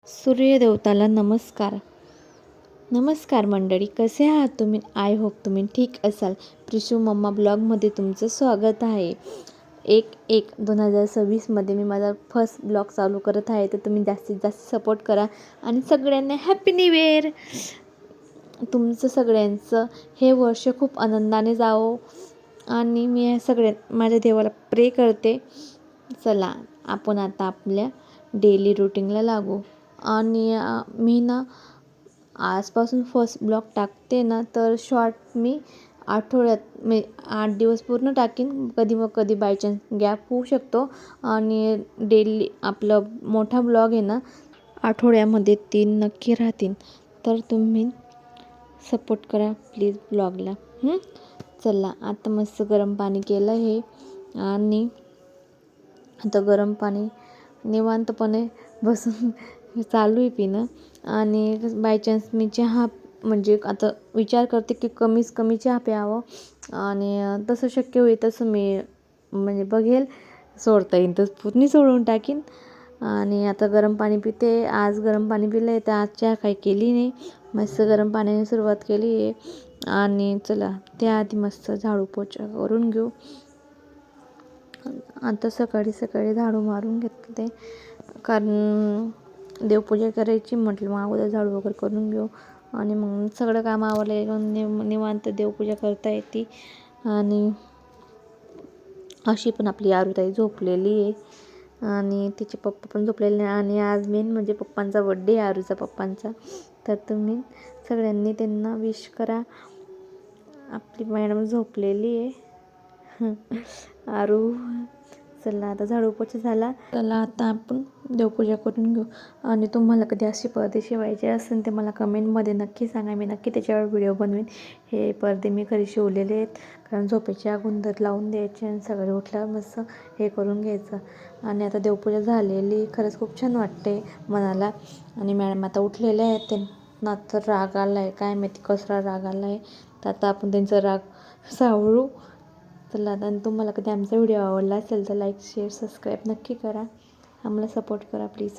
सूर्यदेवताला नमस्कार. नमस्कार मंडळी, कसे आहात तुम्ही? आय होप तुम्ही ठीक असाल. प्रिशू मम्मा ब्लॉगमध्ये तुमचं स्वागत आहे. 1/1/2026मध्ये मी माझा फर्स्ट ब्लॉग चालू करत आहे, तर तुम्ही जास्तीत जास्त सपोर्ट करा आणि सगळ्यांना हॅपी न्यू इयर. तुमचं सगळ्यांचं हे वर्ष खूप आनंदाने जावो आणि मी या सगळ्या माझ्या देवाला प्रे करते. चला आपण आता आपल्या डेली रुटीनला लागू. आणि मी ना आजपासून फर्स्ट ब्लॉग टाकते ना, तर शॉर्ट मी आठवड्यात 8 दिवस पूर्ण टाकीन. कधी मग कधी बाय चान्स गॅप होऊ शकतो. आणि डेली आपलं मोठा ब्लॉग आहे ना, आठवड्यामध्ये 3 नक्की राहतील. तर तुम्ही सपोर्ट करा प्लीज ब्लॉगला. चला आता मस्त गरम पाणी केलं आहे आणि आता गरम पाणी निवांतपणे बसून चालू आहे पिणं. आणि बाय चान्स मी चहा म्हणजे आता विचार करते की कमीच कमी चहा प्यावं, आणि तसं शक्य होईल तसं मी म्हणजे बघेल, सोडता येईल तर पूर्ण सोडून टाकीन. आणि आता गरम पाणी पिते. आज गरम पाणी पिलं आहे, तर आज चहा काही केली नाही, मस्त गरम पाण्याने सुरुवात केली आहे. आणि चला त्याआधी मस्त झाडू पोछा करून घेऊ. आता सकाळी सकाळी झाडू मारून घेतले, कारण देवपूजा करायची म्हटलं, मग अगोदर झाडू वगैरे करून घेऊ आणि मग सगळं काम आवरलं निवांत देवपूजा करता येते. आणि अशी पण आपली आरुताई झोपलेली आहे आणि तिचे पप्पा पण झोपलेले आहे. आणि आज मेन म्हणजे पप्पांचा बड्डे आहे, आरूचा पप्पांचा. तर तुम्ही सगळ्यांनी त्यांना विश करा. आपली मॅडम झोपलेली आहे आरू. चला आता झाडू पोछा झाला, चला आता आपण देवपूजा करून घेऊ. आणि तुम्हाला कधी असे पडदे शिवायचे असेल तर मला कमेंटमध्ये नक्की सांगा, मी नक्की त्याच्यावर व्हिडिओ बनवेन. हे पडदे मी घरी शिवलेले आहेत, कारण झोपेच्या अगोदर लावून द्यायचे आणि सगळे उठल्यावर मस्त हे करून घ्यायचं. आणि आता देवपूजा झालेली, खरंच खूप छान वाटते मनाला. आणि मॅडम आता उठलेले आहेत, त्यांना तर राग आला आहे, काय माहिती कसला राग आला आहे. तर आता आपण त्यांचा राग सावळू. चला आता तुम्हाला कधी आमचा व्हिडिओ आवडला असेल तर लाईक शेअर सबस्क्राईब नक्की करा, आम्हाला सपोर्ट करा प्लीज.